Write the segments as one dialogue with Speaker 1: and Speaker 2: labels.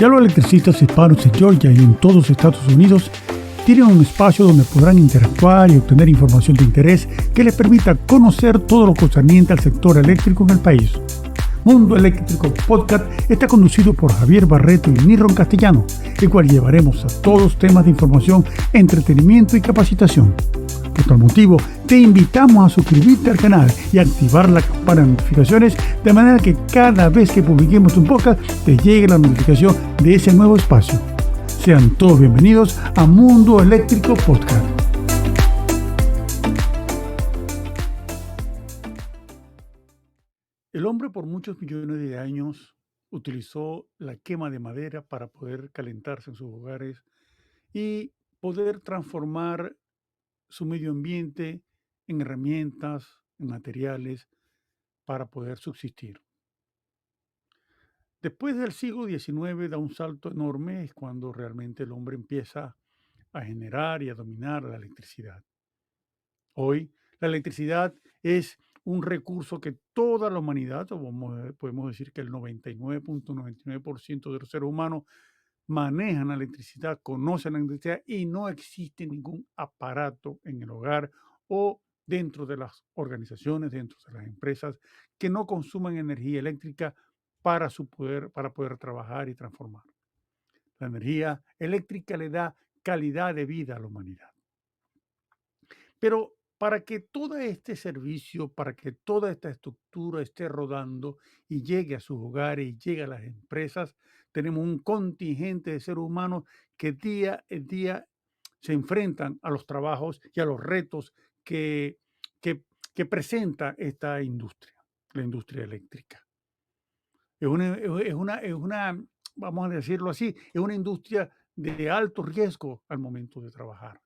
Speaker 1: Ya los electricistas hispanos en Georgia y en todos los Estados Unidos tienen un espacio donde podrán interactuar y obtener información de interés que les permita conocer todo lo concerniente al sector eléctrico en el país. Mundo Eléctrico Podcast está conducido por Javier Barreto y Nirron Castellano, el cual llevaremos a todos temas de información, entretenimiento y capacitación. Por tal motivo, te invitamos a suscribirte al canal y activar la campana de notificaciones de manera que cada vez que publiquemos un podcast te llegue la notificación de ese nuevo espacio. Sean todos bienvenidos a Mundo Eléctrico Podcast. El hombre por muchos millones de años utilizó la quema de madera para poder calentarse en sus hogares y poder transformar su medio ambiente en herramientas, en materiales para poder subsistir. Después del siglo XIX da un salto enorme, es cuando realmente el hombre empieza a generar y a dominar la electricidad. Hoy la electricidad es un recurso que toda la humanidad, podemos decir que el 99.99% de los seres humanos manejan la electricidad, conocen la electricidad y no existe ningún aparato en el hogar o dentro de las organizaciones, dentro de las empresas que no consuman energía eléctrica para poder trabajar y transformar. La energía eléctrica le da calidad de vida a la humanidad. Pero para que todo este servicio, para que toda esta estructura esté rodando y llegue a sus hogares y llegue a las empresas, tenemos un contingente de seres humanos que día a día se enfrentan a los trabajos y a los retos que, que presenta esta industria, la industria eléctrica. Vamos a decirlo así, es una industria de alto riesgo al momento de trabajar.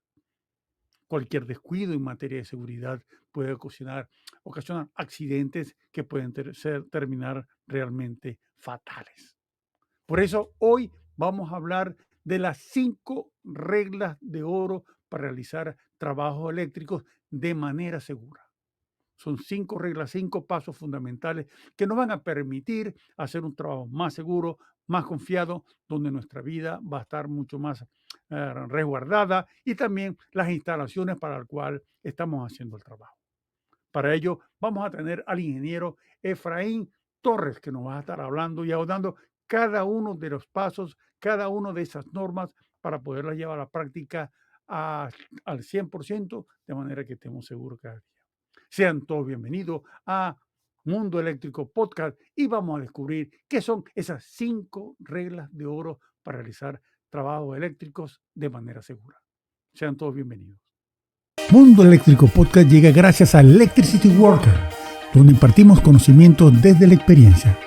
Speaker 1: Cualquier descuido en materia de seguridad puede ocasionar accidentes que pueden terminar realmente fatales. Por eso hoy vamos a hablar de las 5 reglas de oro para realizar trabajos eléctricos de manera segura. Son 5 reglas, 5 pasos fundamentales que nos van a permitir hacer un trabajo más seguro, más confiado, donde nuestra vida va a estar mucho más resguardada y también las instalaciones para las cuales estamos haciendo el trabajo. Para ello vamos a tener al ingeniero Efraín Torres, que nos va a estar hablando y dando cada uno de los pasos, cada una de esas normas para poderlas llevar a la práctica al 100%, de manera que estemos seguros cada día. Sean todos bienvenidos a Mundo Eléctrico Podcast y vamos a descubrir qué son esas 5 reglas de oro para realizar trabajos eléctricos de manera segura. Sean todos bienvenidos. Mundo Eléctrico Podcast llega gracias a Electricity Worker, donde impartimos conocimientos desde la experiencia.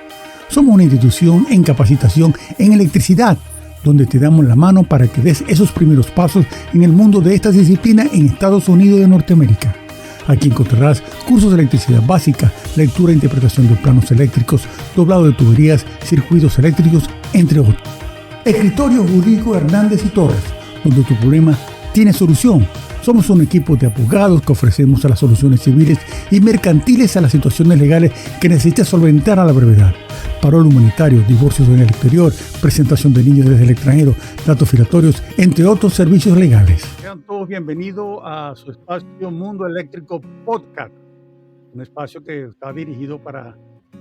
Speaker 1: Somos una institución en capacitación en electricidad, donde te damos la mano para que des esos primeros pasos en el mundo de esta disciplina en Estados Unidos de Norteamérica. Aquí encontrarás cursos de electricidad básica, lectura e interpretación de planos eléctricos, doblado de tuberías, circuitos eléctricos, entre otros. Escritorio Jurídico Hernández y Torres, donde tu problema tiene solución. Somos un equipo de abogados que ofrecemos a las soluciones civiles y mercantiles a las situaciones legales que necesitas solventar a la brevedad. Parol humanitario, divorcios en el exterior, presentación de niños desde el extranjero, datos giratorios, entre otros servicios legales. Sean todos bienvenidos a su espacio Mundo Eléctrico Podcast, un espacio que está dirigido para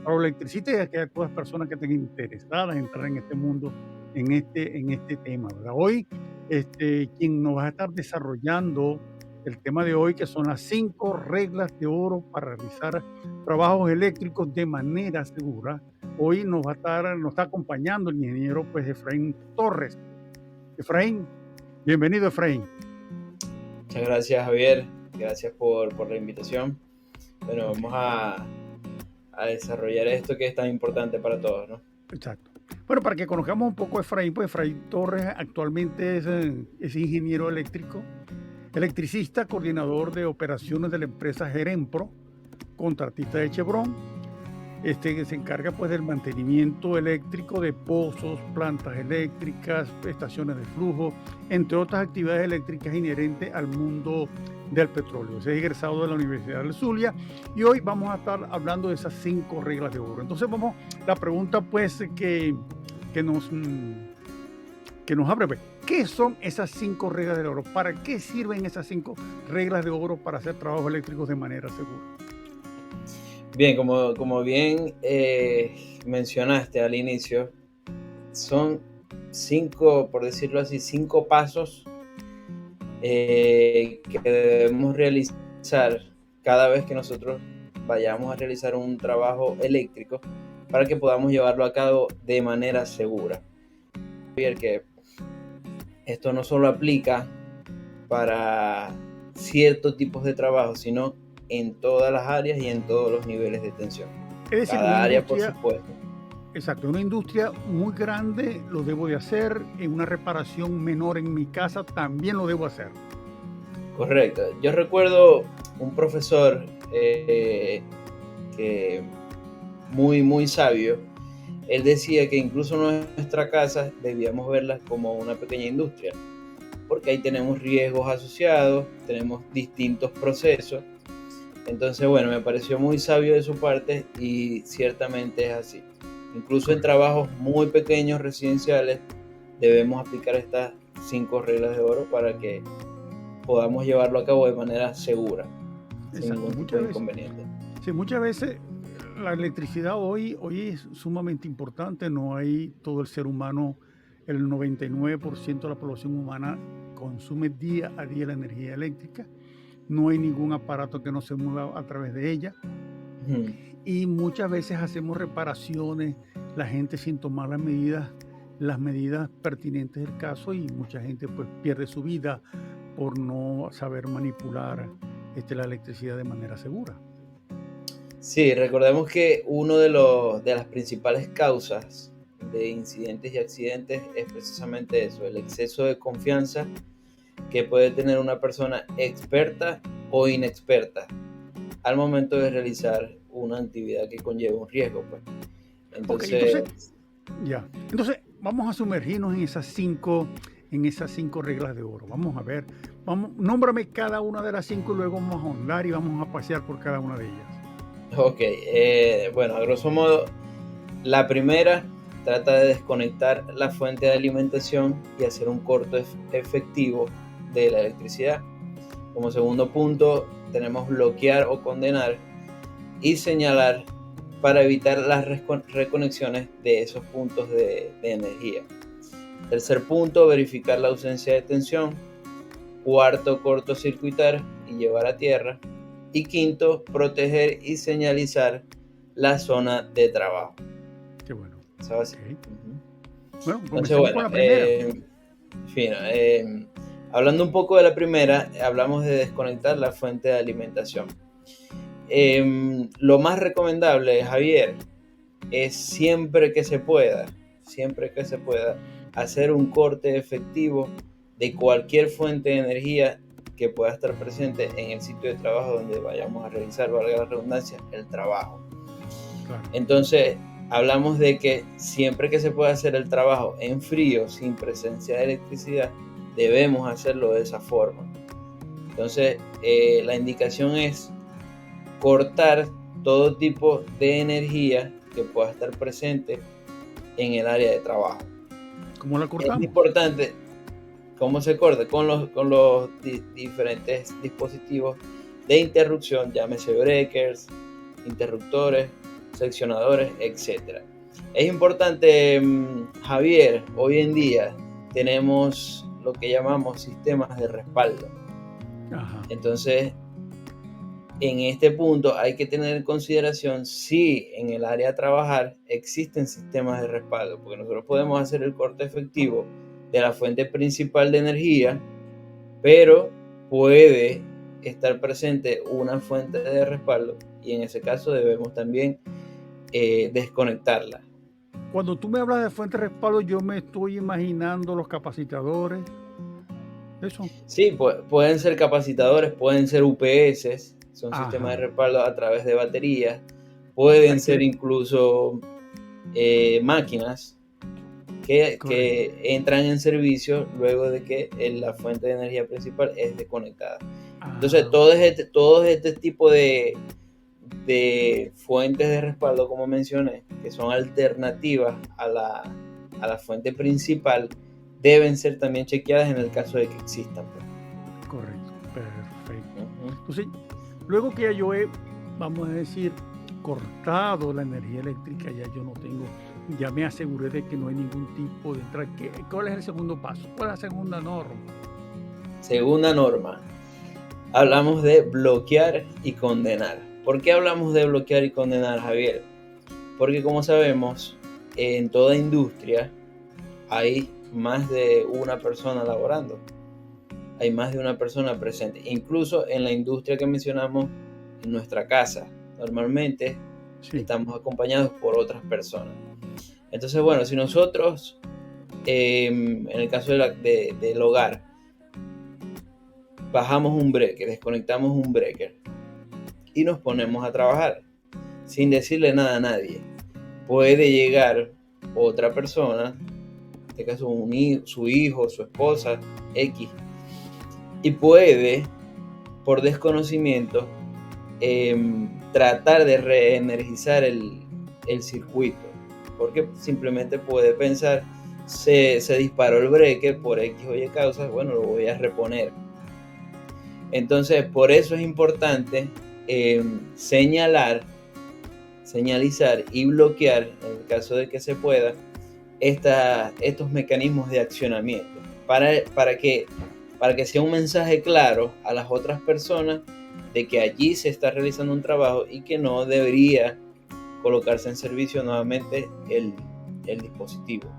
Speaker 1: los electricistas y aquellas personas que estén interesadas en entrar en este mundo, en este tema, ¿verdad? Hoy, quien nos va a estar desarrollando el tema de hoy, que son las 5 reglas de oro para realizar trabajos eléctricos de manera segura. Hoy nos está acompañando el ingeniero Efraín Torres. Efraín, bienvenido, Efraín.
Speaker 2: Muchas gracias, Javier. Gracias por la invitación. Bueno, vamos a desarrollar esto que es tan importante para todos, ¿no?
Speaker 1: Exacto. Bueno, para que conozcamos un poco a Efraín, pues Efraín Torres actualmente es ingeniero eléctrico, electricista, coordinador de operaciones de la empresa Gerenpro, contratista de Chevron. Que se encarga pues del mantenimiento eléctrico de pozos, plantas eléctricas, estaciones de flujo, entre otras actividades eléctricas inherentes al mundo del petróleo. Es egresado de la Universidad del Zulia y hoy vamos a estar hablando de esas 5 reglas de oro. Entonces la pregunta pues que nos que nos hable. Pues, ¿qué son esas 5 reglas del oro? ¿Para qué sirven esas 5 reglas de oro para hacer trabajos eléctricos de manera segura?
Speaker 2: Bien, como bien mencionaste al inicio, son 5, por decirlo así, 5 pasos que debemos realizar cada vez que nosotros vayamos a realizar un trabajo eléctrico para que podamos llevarlo a cabo de manera segura. Que esto no solo aplica para ciertos tipos de trabajo, sino en todas las áreas y en todos los niveles de tensión.
Speaker 1: Es decir, una
Speaker 2: Cada área, por
Speaker 1: industria,
Speaker 2: supuesto.
Speaker 1: exacto, una industria muy grande lo debo de hacer, en una reparación menor en mi casa también lo debo hacer.
Speaker 2: Correcto. Yo recuerdo un profesor que muy sabio. Él decía que incluso nuestra casa debíamos verla como una pequeña industria, porque ahí tenemos riesgos asociados, tenemos distintos procesos. Entonces, bueno, me pareció muy sabio de su parte y ciertamente es así. Incluso en
Speaker 1: Correcto.
Speaker 2: trabajos muy pequeños residenciales debemos aplicar estas 5 reglas de oro para que podamos llevarlo a cabo de manera segura, sin
Speaker 1: Exacto.
Speaker 2: ningún tipo de inconveniente.
Speaker 1: Sí, muchas veces la electricidad hoy es sumamente importante. No hay todo el ser humano, el 99% de la población humana consume día a día la energía eléctrica. No hay ningún aparato que no se mueva a través de ella.
Speaker 2: Ujú.
Speaker 1: Y muchas veces hacemos reparaciones, la gente sin tomar las medidas pertinentes del caso, y mucha gente pues pierde su vida por no saber manipular la electricidad de manera segura.
Speaker 2: Sí, recordemos que de las principales causas de incidentes y accidentes es precisamente eso, el exceso de confianza que puede tener una persona experta o inexperta al momento de realizar una actividad que conlleva un riesgo, pues.
Speaker 1: Ok, entonces,
Speaker 2: Entonces,
Speaker 1: ya. Entonces, vamos a sumergirnos en esas 5 reglas de oro. Vamos a ver, nómbrame cada una de las 5 y luego vamos a ahondar y vamos a pasear por cada una de ellas.
Speaker 2: ok, bueno, a grosso modo, la primera trata de desconectar la fuente de alimentación y hacer un corto efectivo de la electricidad. Como segundo punto, tenemos bloquear o condenar y señalar para evitar las reconexiones de esos puntos de energía. Tercer punto, verificar la ausencia de tensión. Cuarto, cortocircuitar y llevar a tierra. Y quinto, proteger y señalizar la zona de trabajo.
Speaker 1: Qué bueno.
Speaker 2: ¿Sabes?
Speaker 1: Ok.
Speaker 2: Uh-huh.
Speaker 1: Bueno,
Speaker 2: Entonces,
Speaker 1: comencemos con
Speaker 2: bueno,
Speaker 1: la primera.
Speaker 2: fino, hablando un poco de la primera, hablamos de desconectar la fuente de alimentación. Lo más recomendable, Javier, es siempre que se pueda, hacer un corte efectivo de cualquier fuente de energía que pueda estar presente en el sitio de trabajo donde vayamos a realizar, valga la redundancia, el trabajo.
Speaker 1: Claro.
Speaker 2: Entonces, hablamos de que siempre que se pueda hacer el trabajo en frío, sin presencia de electricidad, debemos hacerlo de esa forma. Entonces, la indicación es cortar todo tipo de energía que pueda estar presente en el área de trabajo.
Speaker 1: ¿Cómo la
Speaker 2: Es
Speaker 1: cortamos?
Speaker 2: importante cómo se corta con los diferentes dispositivos de interrupción, llámese breakers, interruptores, seccionadores, etc. Es importante, Javier, hoy en día tenemos lo que llamamos sistemas de respaldo.
Speaker 1: Ajá.
Speaker 2: Entonces, en este punto hay que tener en consideración si en el área a trabajar existen sistemas de respaldo, porque nosotros podemos hacer el corte efectivo de la fuente principal de energía, pero puede estar presente una fuente de respaldo y en ese caso debemos también desconectarla.
Speaker 1: Cuando tú me hablas de fuente de respaldo, yo me estoy imaginando los capacitadores. Eso.
Speaker 2: Sí, pueden ser capacitadores, pueden ser UPS, son sistemas de
Speaker 1: Ajá.
Speaker 2: respaldo a través de baterías,
Speaker 1: O sea,
Speaker 2: pueden ser incluso máquinas
Speaker 1: correcto.
Speaker 2: que entran en servicio luego de que la fuente de energía principal es desconectada. Entonces,
Speaker 1: Ok.
Speaker 2: todo este tipo de fuentes de respaldo, como mencioné, que son alternativas a la fuente principal, deben ser también chequeadas en el caso de que existan, pues.
Speaker 1: Correcto, perfecto.
Speaker 2: Ujú.
Speaker 1: Entonces, luego que ya yo he, vamos a decir, cortado la energía eléctrica, ya yo no tengo, ya me aseguré de que no hay ningún tipo de entrada. ¿Cuál es el segundo paso? ¿Cuál es la segunda norma?
Speaker 2: Segunda norma, hablamos de bloquear y condenar. ¿Por qué hablamos de bloquear y condenar, Javier? Porque como sabemos, en toda industria hay más de una persona laborando, hay más de una persona presente. Incluso en la industria que mencionamos, en nuestra casa, normalmente
Speaker 1: Sí,
Speaker 2: estamos acompañados por otras personas. Entonces, bueno, si nosotros, en el caso del hogar, bajamos un breaker, desconectamos un breaker y nos ponemos a trabajar sin decirle nada a nadie, puede llegar otra persona, en este caso su hijo, su esposa, X, y puede, por desconocimiento, tratar de reenergizar el circuito, porque simplemente puede pensar, se disparó el breaker por X o Y causas, bueno, lo voy a reponer. Entonces, por eso es importante señalizar y bloquear, en el caso de que se pueda, estos mecanismos de accionamiento, para que sea un mensaje claro a las otras personas de que allí se está realizando un trabajo y que no debería colocarse en servicio nuevamente el dispositivo.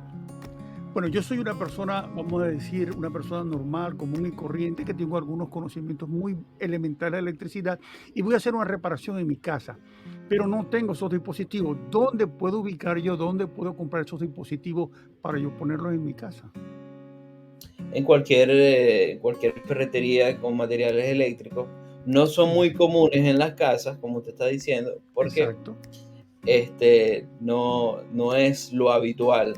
Speaker 1: bueno, yo soy una persona, vamos a decir, una persona normal, común y corriente, que tengo algunos conocimientos muy elementales de electricidad y voy a hacer una reparación en mi casa, pero no tengo esos dispositivos. ¿Dónde puedo ubicar yo? ¿Dónde puedo comprar esos dispositivos para yo ponerlos en mi casa?
Speaker 2: En cualquier ferretería con materiales eléctricos. No son muy
Speaker 1: Ujú.
Speaker 2: comunes en las casas, como usted está diciendo, porque
Speaker 1: Exacto.
Speaker 2: no es lo habitual.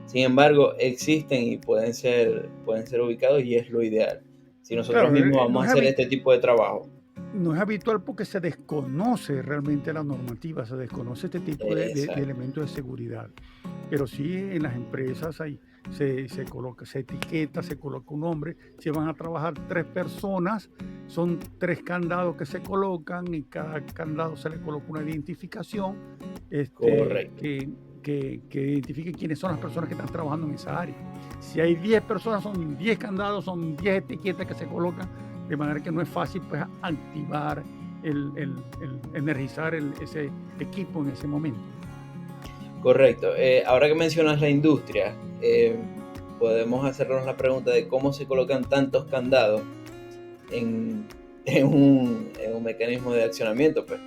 Speaker 2: Sin embargo, existen y pueden ser ubicados y es lo ideal. Si nosotros
Speaker 1: Claro,
Speaker 2: mismos
Speaker 1: no
Speaker 2: vamos a
Speaker 1: es
Speaker 2: hacer este tipo de trabajo.
Speaker 1: no es habitual porque se desconoce realmente la normativa, se desconoce este tipo de
Speaker 2: Exacto,
Speaker 1: elementos de seguridad. Pero sí en las empresas hay, se coloca, se etiqueta, se coloca un nombre. Si van a trabajar 3 personas, son 3 candados que se colocan y cada candado se le coloca una identificación
Speaker 2: correcto,
Speaker 1: que identifique quiénes son las personas que están trabajando en esa área. Si hay 10 personas, son 10 candados, son 10 etiquetas que se colocan, de manera que no es fácil pues, activar, energizar ese equipo en ese momento.
Speaker 2: correcto. Ahora que mencionas la industria, podemos hacernos la pregunta de cómo se colocan tantos candados en, en un mecanismo de accionamiento. Pues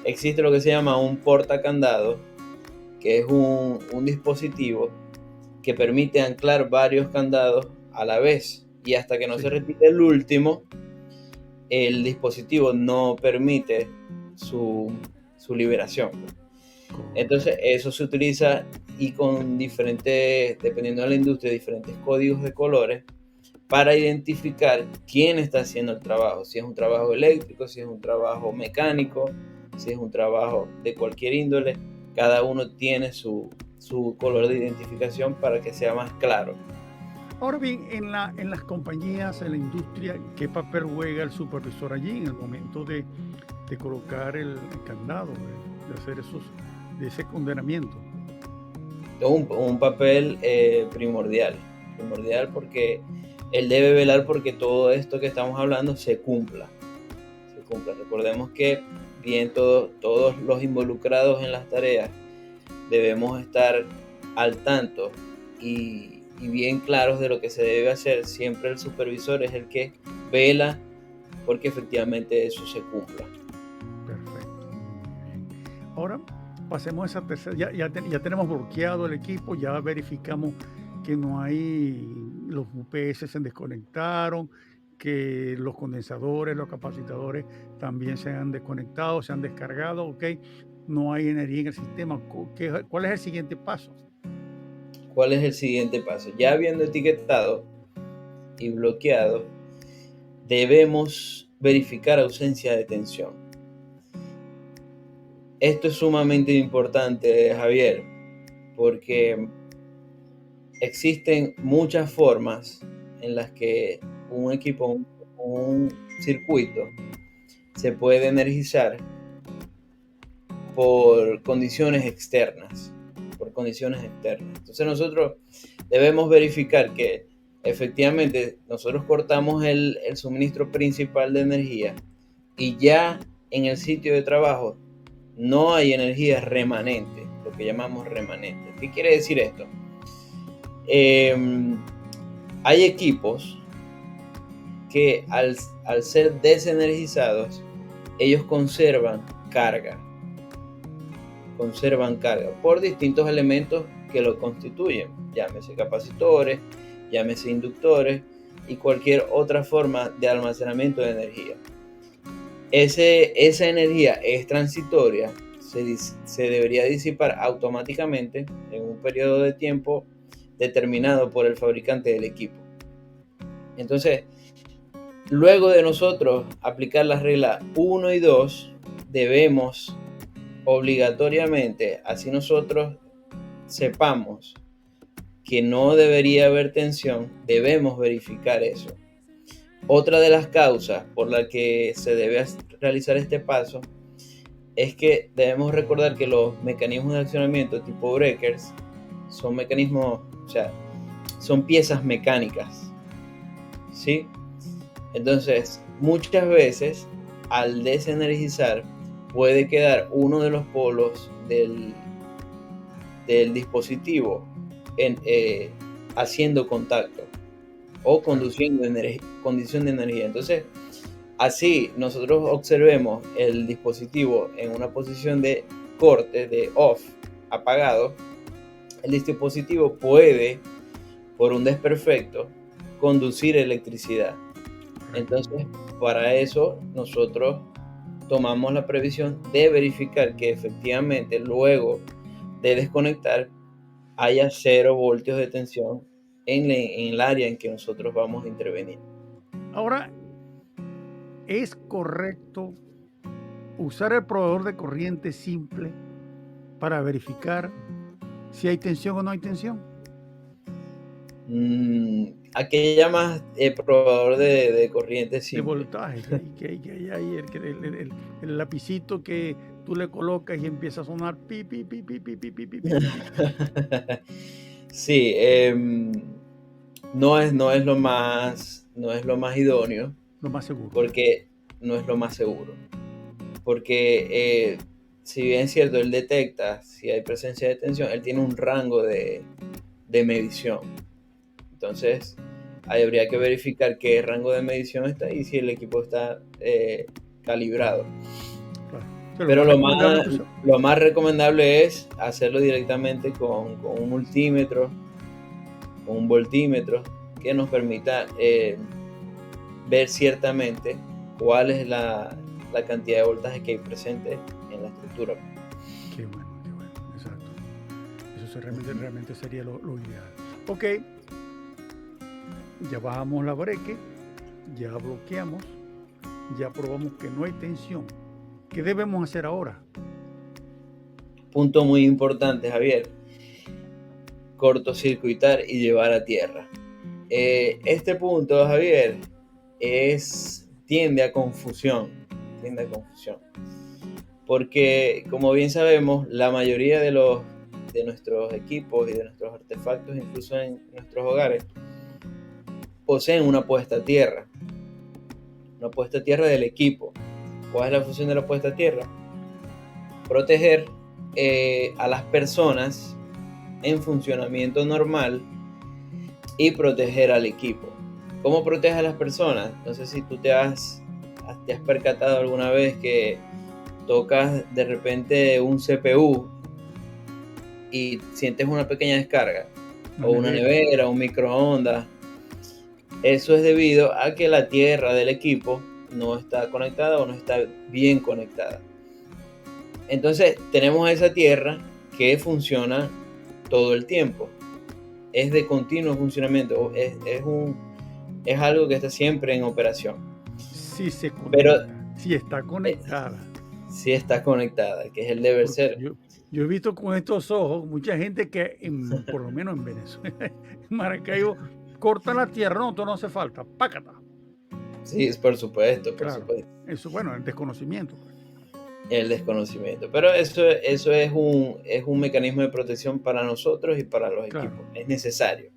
Speaker 2: existe lo que se llama un portacandado, que es un dispositivo que permite anclar varios candados a la vez y hasta que no se
Speaker 1: Sí.
Speaker 2: repite el último, el dispositivo no permite su liberación. Entonces
Speaker 1: Correcto.
Speaker 2: eso se utiliza y con diferentes, dependiendo de la industria, diferentes códigos de colores para identificar quién está haciendo el trabajo, si es un trabajo eléctrico, si es un trabajo mecánico, si es un trabajo de cualquier índole, cada uno tiene su color de identificación para que sea más claro.
Speaker 1: Ahora bien, en las compañías, en la industria, ¿qué papel juega el supervisor allí en el momento de colocar el candado, de hacer de ese condenamiento?
Speaker 2: Un papel primordial porque él debe velar porque todo esto que estamos hablando se cumpla. Se cumpla. Recordemos que bien todos los involucrados en las tareas debemos estar al tanto y bien claros de lo que se debe hacer. Siempre el supervisor es el que vela porque efectivamente eso se cumpla.
Speaker 1: Perfecto, muy bien. Ahora pasemos a esa tercera, ya tenemos bloqueado el equipo, ya verificamos que no hay, los UPS se desconectaron, que los condensadores, los capacitadores también se han desconectado, se han descargado, ok, no hay energía en el sistema. ¿Cuál es el siguiente paso?
Speaker 2: ¿Cuál es el siguiente paso? Ya habiendo etiquetado y bloqueado, debemos verificar ausencia de tensión. Esto es sumamente importante, Javier, porque existen muchas formas en las que un equipo, un circuito, se puede energizar por condiciones externas, Entonces nosotros debemos verificar que efectivamente nosotros cortamos el suministro principal de energía y ya en el sitio de trabajo no hay energía remanente, lo que llamamos remanente. ¿Qué quiere decir esto? Hay equipos que al ser desenergizados, ellos conservan carga por distintos elementos que lo constituyen, llámese capacitores, llámese inductores y cualquier otra forma de almacenamiento de energía. Esa energía es transitoria, se debería disipar automáticamente en un periodo de tiempo determinado por el fabricante del equipo. Entonces, luego de nosotros aplicar las reglas 1 y 2, debemos obligatoriamente, así nosotros sepamos que no debería haber tensión, debemos verificar eso. Otra de las causas por la que se debe realizar este paso es que debemos recordar que los mecanismos de accionamiento tipo breakers son mecanismos, o sea, son piezas mecánicas, ¿sí? Entonces, muchas veces al desenergizar puede quedar uno de los polos del dispositivo haciendo contacto o conduciendo condición de energía. Entonces, así nosotros observemos el dispositivo en una posición de corte, de off, apagado, el dispositivo puede, por un desperfecto, conducir electricidad. Entonces, para eso nosotros tomamos la previsión de verificar que efectivamente luego de desconectar haya 0 voltios de tensión en el área en que nosotros vamos a intervenir.
Speaker 1: Ahora, ¿es correcto usar el proveedor de corriente simple para verificar si hay tensión o no hay tensión?
Speaker 2: ¿A qué llamas probador de corriente simple?
Speaker 1: De voltaje, que hay el lapicito que tú le colocas y empieza a sonar pi, pi, pi, pi, pi, pi, pi, pi, pi.
Speaker 2: Sí, no es lo más idóneo.
Speaker 1: Lo más seguro.
Speaker 2: Porque no es lo más seguro. Porque si bien es cierto, él detecta si hay presencia de tensión, él tiene un rango de medición. Entonces, ahí habría que verificar qué rango de medición está y si el equipo está calibrado. Pero lo más recomendable es hacerlo directamente con un multímetro, con un voltímetro, que nos permita ver ciertamente cuál es la cantidad de voltaje que hay presente en la estructura.
Speaker 1: Qué bueno, exacto. Eso realmente sería lo ideal. Ok, ya bajamos la breque, ya bloqueamos, ya probamos que no hay tensión. ¿Qué debemos hacer ahora?
Speaker 2: Punto muy importante, Javier. Cortocircuitar y llevar a tierra. Este punto, Javier, tiende a confusión. Porque, como bien sabemos, la mayoría de nuestros equipos y de nuestros artefactos, incluso en nuestros hogares, poseen una puesta a tierra. Una puesta a tierra del equipo. ¿Cuál es la función de la puesta a tierra? Proteger a las personas en funcionamiento normal y proteger al equipo. ¿Cómo protege a las personas? No sé si tú te has percatado alguna vez que tocas de repente un CPU y sientes una pequeña descarga, o una nevera, un microondas. Eso es debido a que la tierra del equipo no está conectada o no está bien conectada. Entonces tenemos esa tierra que funciona todo el tiempo. Es de continuo funcionamiento, es algo que está siempre en operación.
Speaker 1: Sí se conecta, sí está conectada.
Speaker 2: Sí está conectada, que es el deber ser.
Speaker 1: Yo he visto con estos ojos mucha gente que, por lo menos en Venezuela, en Maracaibo, corta la tierra, no, esto no hace falta, pácata.
Speaker 2: Sí, es por supuesto, por
Speaker 1: Claro,
Speaker 2: supuesto.
Speaker 1: eso, bueno, el desconocimiento, pues.
Speaker 2: El desconocimiento. Pero eso es un mecanismo de protección para nosotros y para los
Speaker 1: Claro,
Speaker 2: equipos. Es necesario.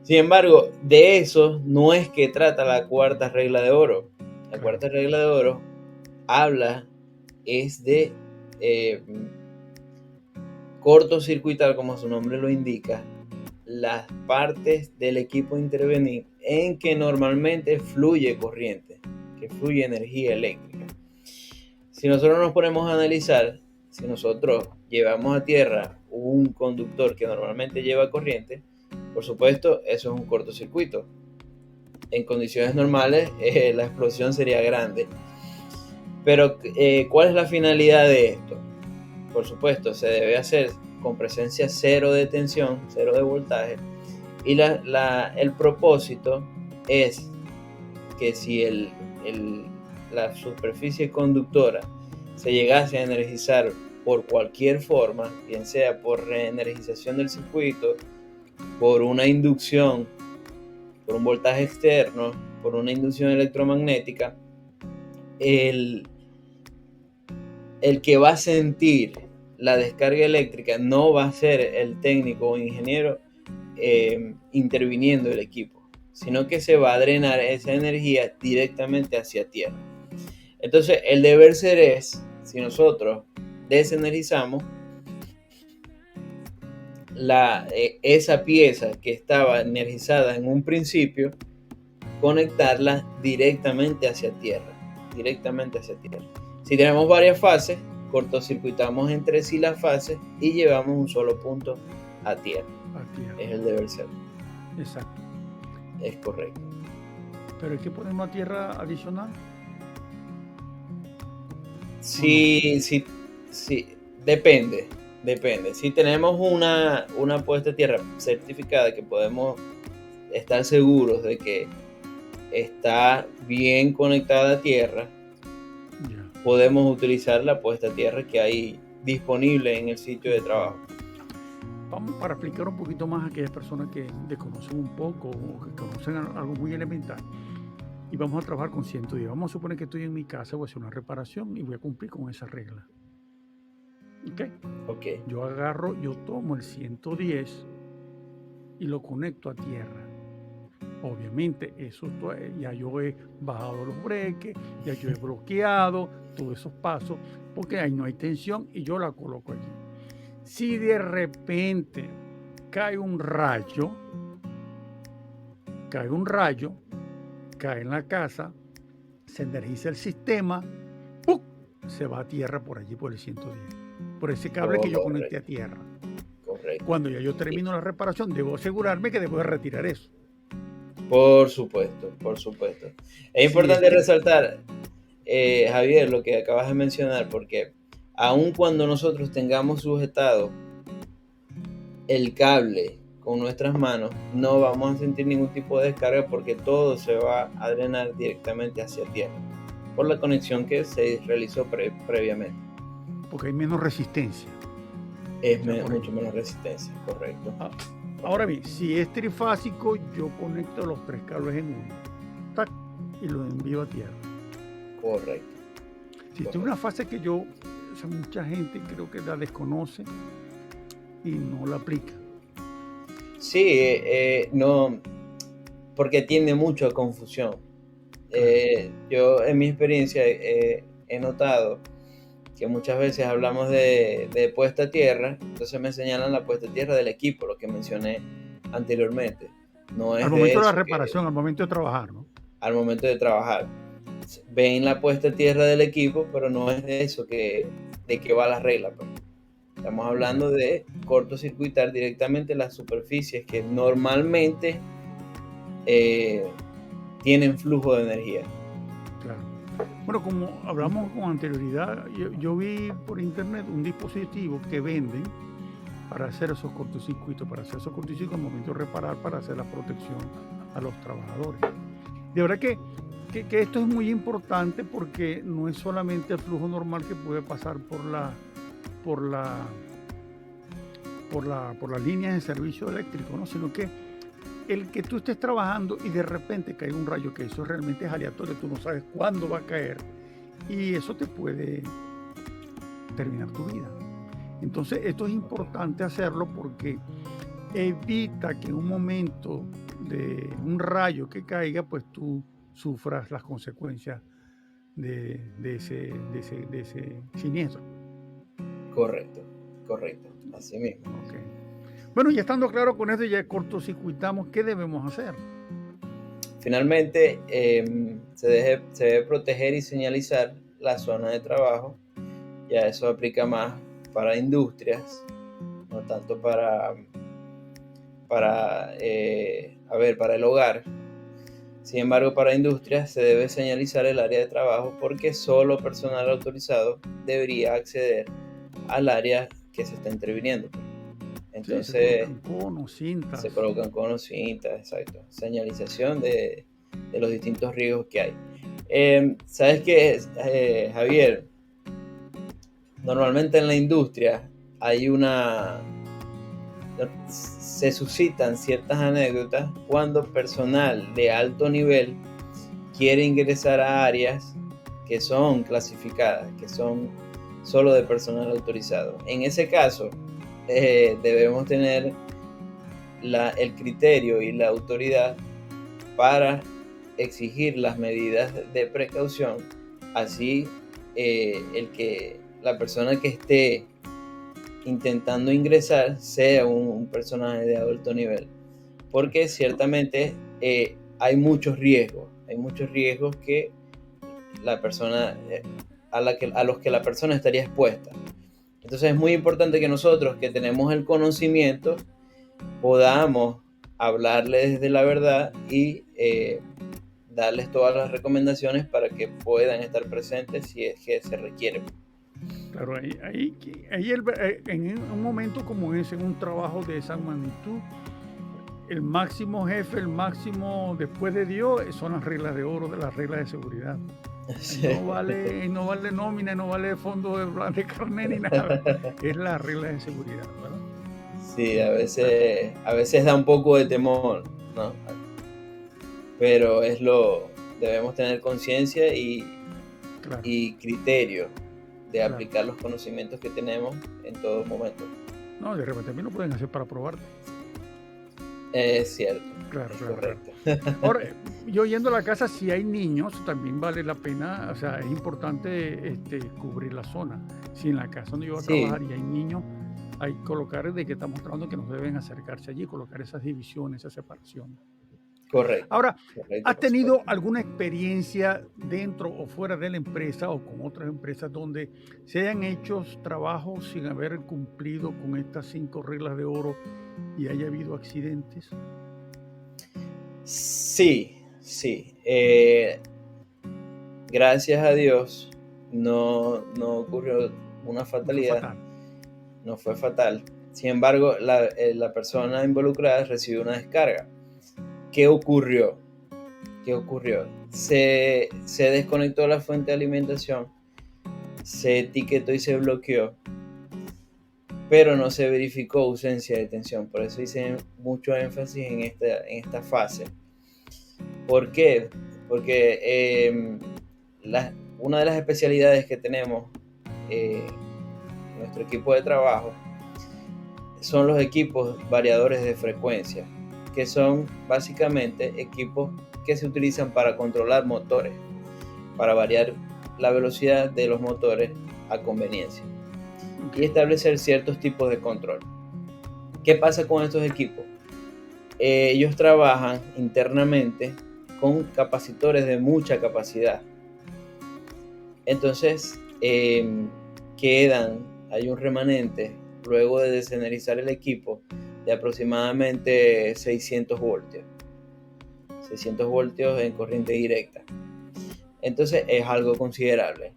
Speaker 2: Sin embargo, de eso no es que trata la cuarta regla de oro. La
Speaker 1: claro,
Speaker 2: cuarta regla de oro habla es de cortocircuitar, como su nombre lo indica, las partes del equipo intervenir en que normalmente fluye corriente, que fluye energía eléctrica. Si nosotros nos ponemos a analizar, si nosotros llevamos a tierra un conductor que normalmente lleva corriente, por supuesto, eso es un cortocircuito. En condiciones normales, la explosión sería grande. Pero, ¿cuál es la finalidad de esto? Por supuesto, se debe hacer con presencia cero de tensión, cero de voltaje. Y el propósito es que si la superficie conductora se llegase a energizar por cualquier forma, bien sea por reenergización del circuito, por una inducción, por un voltaje externo, por una inducción electromagnética, el, el que va a sentir la descarga eléctrica no va a ser el técnico o ingeniero interviniendo el equipo, sino que se va a drenar esa energía directamente hacia tierra. Entonces, el deber ser es, si nosotros desenergizamos, esa pieza que estaba energizada en un principio, conectarla directamente hacia tierra. Si tenemos varias fases, cortocircuitamos entre sí las fases y llevamos un solo punto a tierra. Es el deber ser.
Speaker 1: exacto.
Speaker 2: Es correcto.
Speaker 1: Pero hay que poner una tierra adicional.
Speaker 2: Sí, sí, sí, depende. Si tenemos una puesta a tierra certificada que podemos estar seguros de que está bien conectada a tierra,
Speaker 1: Ya.
Speaker 2: podemos utilizar la puesta a tierra que hay disponible en el sitio de trabajo.
Speaker 1: Vamos para explicar un poquito más a aquellas personas que desconocen un poco o que conocen algo muy elemental. Y vamos a trabajar con 110. Vamos a suponer que estoy en mi casa, voy a hacer una reparación y voy a cumplir con esa regla. ¿Ok?
Speaker 2: Ok,
Speaker 1: Yo tomo el 110 y lo conecto a tierra. Obviamente, ya yo he bajado los breques, ya yo he bloqueado todos esos pasos, porque ahí no hay tensión y yo la coloco allí. Si de repente cae un rayo, cae en la casa, se energiza el sistema, ¡pum!, se va a tierra por allí por el 110, por ese cable que yo conecté a tierra.
Speaker 2: correcto.
Speaker 1: Cuando ya yo termino la reparación, debo asegurarme que debo de retirar eso.
Speaker 2: Por supuesto. Es importante resaltar, Javier, lo que acabas de mencionar, porque aun cuando nosotros tengamos sujetado el cable con nuestras manos, no vamos a sentir ningún tipo de descarga porque todo se va a drenar directamente hacia tierra por la conexión que se realizó previamente.
Speaker 1: Porque hay menos resistencia.
Speaker 2: Es mucho menos resistencia, correcto.
Speaker 1: Ahora bien, si es trifásico, yo conecto los 3 cables en uno, ¡tac!, y lo envío a tierra.
Speaker 2: Correcto.
Speaker 1: Si esto es una fase que mucha gente creo que la desconoce y no la aplica.
Speaker 2: Sí, no, porque tiende mucho a confusión. Yo en mi experiencia he notado que muchas veces hablamos de puesta a tierra, entonces me señalan la puesta a tierra del equipo, lo que mencioné anteriormente. No es
Speaker 1: Al momento de la reparación, al momento de trabajar, ¿no?
Speaker 2: Al momento de trabajar. Ven la puesta a tierra del equipo, pero no es de eso de que va la regla. Pues. Estamos hablando de cortocircuitar directamente las superficies que normalmente tienen flujo de energía.
Speaker 1: Claro. Bueno, como hablamos con anterioridad, yo vi por internet un dispositivo que venden para hacer esos cortocircuitos, al momento de reparar, para hacer la protección a los trabajadores. De verdad que esto es muy importante porque no es solamente el flujo normal que puede pasar por por las líneas de servicio eléctrico, ¿no? Sino que el que tú estés trabajando y de repente cae un rayo, que eso realmente es aleatorio, tú no sabes cuándo va a caer y eso te puede terminar tu vida. Entonces esto es importante hacerlo porque evita que en un momento de un rayo que caiga, pues tú sufras las consecuencias de ese siniestro.
Speaker 2: Correcto, correcto, así mismo.
Speaker 1: Ok. Bueno, ya estando claro con esto, ya cortocircuitamos, ¿qué debemos hacer?
Speaker 2: Finalmente, se debe proteger y señalizar la zona de trabajo. Ya eso aplica más para industrias, no tanto para el hogar. Sin embargo, para industrias se debe señalizar el área de trabajo porque solo personal autorizado debería acceder al área que se está interviniendo.
Speaker 1: Sí, se
Speaker 2: Entonces,
Speaker 1: colocan conos, cintas.
Speaker 2: se colocan conos, cintas, exacto. Señalización de los distintos riesgos que hay. ¿Sabes qué, Javier? Normalmente en la industria se suscitan ciertas anécdotas cuando personal de alto nivel quiere ingresar a áreas que son clasificadas, que son solo de personal autorizado. En ese caso, debemos tener el criterio y la autoridad para exigir las medidas de precaución, así la persona que esté intentando ingresar sea un personaje de alto nivel, porque ciertamente hay muchos riesgos que la persona a los que la persona estaría expuesta. Entonces es muy importante que nosotros, que tenemos el conocimiento, podamos hablarles desde la verdad y darles todas las recomendaciones para que puedan estar presentes si es que se requiere.
Speaker 1: Claro, en un momento como ese, en un trabajo de esa magnitud, el máximo jefe, el máximo después de Dios, son las reglas de oro, de las reglas de seguridad. No vale nómina, no vale fondo de carnet ni nada. Es la regla de seguridad, ¿verdad?
Speaker 2: Sí, a veces da un poco de temor, ¿no? Pero debemos tener conciencia
Speaker 1: Claro,
Speaker 2: y criterio de
Speaker 1: claro.
Speaker 2: aplicar los conocimientos que tenemos en todo momento.
Speaker 1: No, de repente también lo pueden hacer para probarte.
Speaker 2: Es cierto,
Speaker 1: Claro,
Speaker 2: es
Speaker 1: claro,
Speaker 2: correcto.
Speaker 1: claro. Ahora, yo yendo a la casa, si hay niños, también vale la pena, o sea, es importante cubrir la zona. Si en la casa donde yo voy a
Speaker 2: Sí,
Speaker 1: trabajar y hay niños, hay que colocar de que estamos hablando que no deben acercarse allí, colocar esas divisiones, esa separación.
Speaker 2: correcto,
Speaker 1: Ahora,
Speaker 2: correcto,
Speaker 1: ¿has
Speaker 2: por supuesto.
Speaker 1: tenido alguna experiencia dentro o fuera de la empresa o con otras empresas donde se hayan hecho trabajos sin haber cumplido con estas 5 reglas de oro y haya habido accidentes?
Speaker 2: Sí, sí. Gracias a Dios no ocurrió una
Speaker 1: No fue
Speaker 2: fatalidad,
Speaker 1: fatal.
Speaker 2: no fue fatal. Sin embargo, la persona involucrada recibió una descarga. ¿Qué ocurrió? Se desconectó la fuente de alimentación, se etiquetó y se bloqueó, pero no se verificó ausencia de tensión. Por eso hice mucho énfasis en esta fase. ¿Por qué? Porque una de las especialidades que tenemos en nuestro equipo de trabajo son los equipos variadores de frecuencia, que son básicamente equipos que se utilizan para controlar motores, para variar la velocidad de los motores a conveniencia y establecer ciertos tipos de control. ¿Qué pasa con estos equipos? Ellos trabajan internamente con capacitores de mucha capacidad. Entonces, hay un remanente luego de desenerizar el equipo de aproximadamente 600 voltios. 600 voltios en corriente directa. Entonces es algo considerable.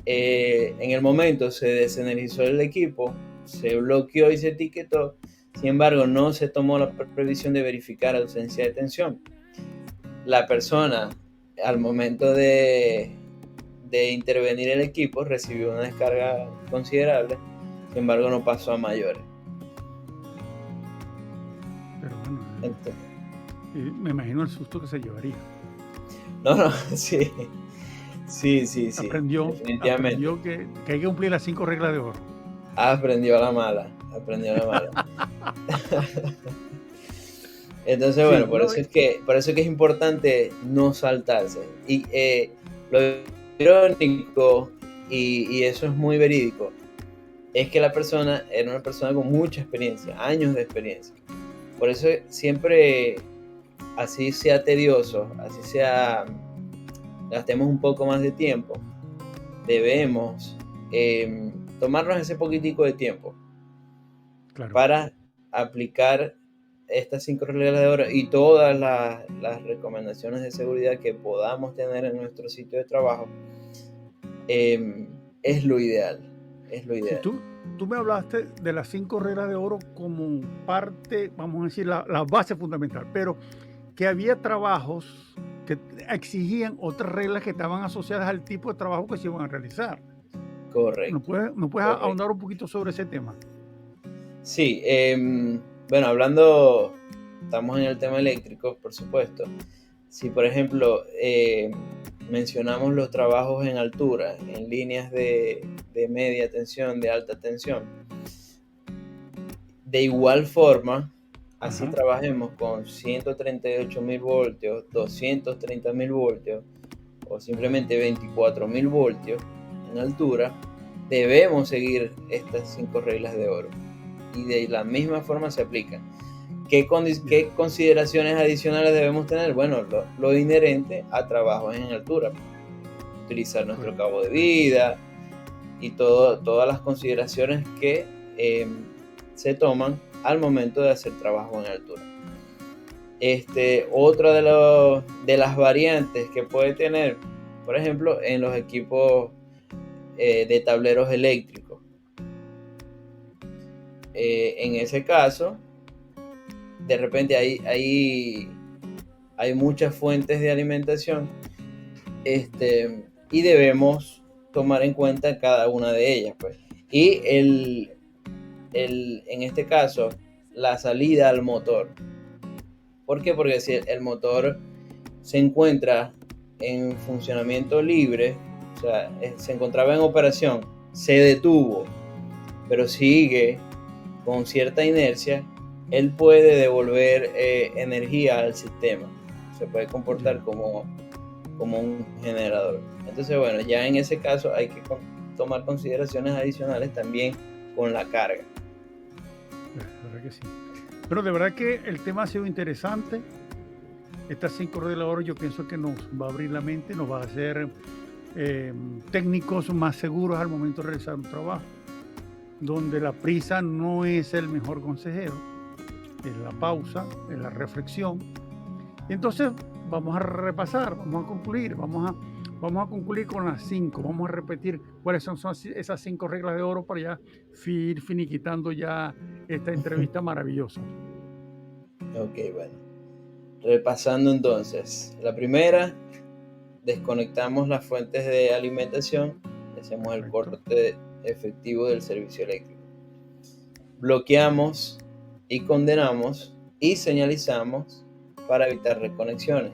Speaker 2: En el momento se desenerizó el equipo, se bloqueó y se etiquetó. Sin embargo, no se tomó la previsión de verificar ausencia de tensión. La persona, al momento de intervenir el equipo, recibió una descarga considerable sin embargo no pasó a mayores.
Speaker 1: Pero bueno,
Speaker 2: Entonces,
Speaker 1: me imagino el susto que se llevaría.
Speaker 2: no, sí, sí, definitivamente.
Speaker 1: Aprendió que hay que cumplir las 5 reglas de oro.
Speaker 2: Aprendió a la mala, aprendió a la mala. Entonces,
Speaker 1: Sí,
Speaker 2: bueno, por eso es que es importante no saltarse. Y lo irónico, y eso es muy verídico, es que la persona era una persona con mucha experiencia, años de experiencia. Por eso siempre, así sea tedioso, así sea, gastemos un poco más de tiempo, debemos tomarnos ese poquitico de tiempo
Speaker 1: claro.
Speaker 2: para aplicar estas 5 reglas de oro y todas las recomendaciones de seguridad que podamos tener en nuestro sitio de trabajo, es lo ideal. Es lo
Speaker 1: Si
Speaker 2: ideal.
Speaker 1: tú me hablaste de las 5 reglas de oro como parte, vamos a decir, la base fundamental, pero que había trabajos que exigían otras reglas que estaban asociadas al tipo de trabajo que se iban a realizar.
Speaker 2: Correcto,
Speaker 1: ¿No puedes
Speaker 2: correcto.
Speaker 1: ahondar un poquito sobre ese tema?
Speaker 2: Sí, bueno, hablando, estamos en el tema eléctrico, por supuesto. Si, por ejemplo, mencionamos los trabajos en altura, en líneas de media tensión, de alta tensión, de igual forma, así
Speaker 1: Ajá.
Speaker 2: trabajemos con 138.000 voltios, 230.000 voltios o simplemente 24.000 voltios en altura, debemos seguir estas 5 reglas de oro. Y de la misma forma se aplican. ¿Qué consideraciones adicionales debemos tener? Bueno, lo inherente a trabajos en altura. Utilizar nuestro
Speaker 1: Correcto.
Speaker 2: cabo de vida y todas las consideraciones que se toman al momento de hacer trabajo en altura. Otra de las variantes que puede tener, por ejemplo, en los equipos de tableros eléctricos. En ese caso, de repente hay muchas fuentes de alimentación, y debemos tomar en cuenta cada una de ellas, pues. Y en este caso, la salida al motor. ¿Por qué? Porque si el motor se encuentra en funcionamiento libre, o sea, se encontraba en operación, se detuvo, pero sigue con cierta inercia, él puede devolver energía al sistema. Se puede comportar
Speaker 1: Ya.
Speaker 2: como un generador. Entonces, bueno, ya en ese caso hay que tomar consideraciones adicionales también con la carga.
Speaker 1: La verdad que sí. Pero de verdad que el tema ha sido interesante. Estas 5 reglas de oro yo pienso que nos va a abrir la mente, nos va a hacer técnicos más seguros al momento de realizar un trabajo, donde la prisa no es el mejor consejero, es la pausa, es la reflexión. Y entonces vamos a repasar, vamos a concluir, vamos a concluir con las 5, vamos a repetir cuáles son esas 5 reglas de oro para ya ir finiquitando ya esta entrevista maravillosa.
Speaker 2: Ok, bueno. Repasando entonces, la primera, desconectamos las fuentes de alimentación y hacemos el
Speaker 1: Correcto.
Speaker 2: corte efectivo del servicio eléctrico. Bloqueamos y condenamos y señalizamos para evitar reconexiones.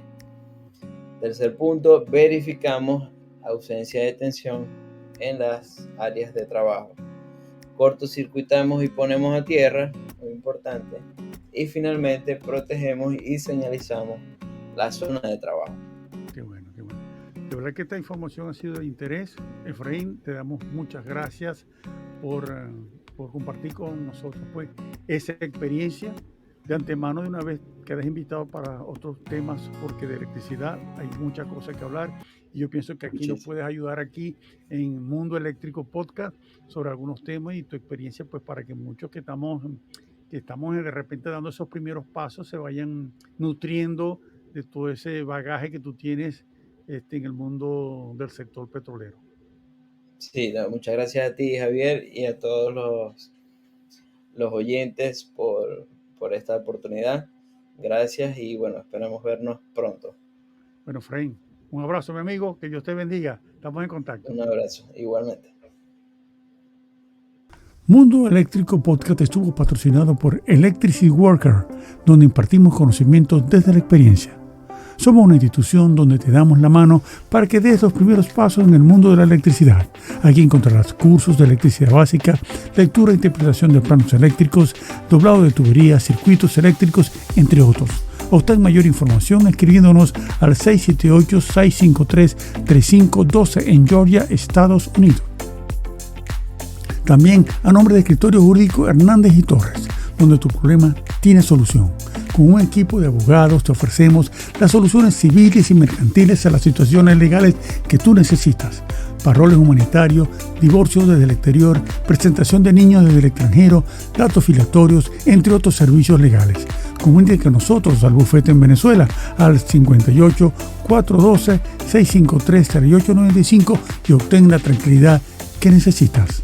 Speaker 2: Tercer punto, verificamos ausencia de tensión en las áreas de trabajo. Cortocircuitamos y ponemos a tierra, muy importante. Y finalmente, protegemos y señalizamos la zona de trabajo.
Speaker 1: Qué bueno, qué bueno. De verdad que esta información ha sido de interés. Efraín, te damos muchas gracias por compartir con nosotros pues, esa experiencia. De antemano, de una vez quedas invitado para otros temas, porque de electricidad hay muchas cosas que hablar. Y yo pienso que aquí nos
Speaker 2: Muchísimo.
Speaker 1: puedes ayudar aquí en Mundo Eléctrico Podcast sobre algunos temas y tu experiencia, pues para que muchos que estamos de repente dando esos primeros pasos se vayan nutriendo de todo ese bagaje que tú tienes en el mundo del sector petrolero.
Speaker 2: Sí, no, muchas gracias a ti, Javier, y a todos los oyentes por esta oportunidad. Gracias y bueno, esperamos vernos pronto.
Speaker 1: Bueno, Efraín, un abrazo, mi amigo, que Dios te bendiga. Estamos en contacto.
Speaker 2: Un abrazo, igualmente.
Speaker 1: Mundo Eléctrico Podcast estuvo patrocinado por Electricity Worker, donde impartimos conocimientos desde la experiencia. Somos una institución donde te damos la mano para que des los primeros pasos en el mundo de la electricidad. Aquí encontrarás cursos de electricidad básica, lectura e interpretación de planos eléctricos, doblado de tuberías, circuitos eléctricos, entre otros. Obtén mayor información escribiéndonos al 678-653-3512 en Georgia, Estados Unidos. También a nombre de Escritorio Jurídico Hernández y Torres, donde tu problema tiene solución. Con un equipo de abogados te ofrecemos las soluciones civiles y mercantiles a las situaciones legales que tú necesitas. Paroles humanitarios, divorcios desde el exterior, presentación de niños desde el extranjero, datos filatorios, entre otros servicios legales. Comunícate con nosotros al bufete en Venezuela al 58 412 653 3895 y obtén la tranquilidad que necesitas.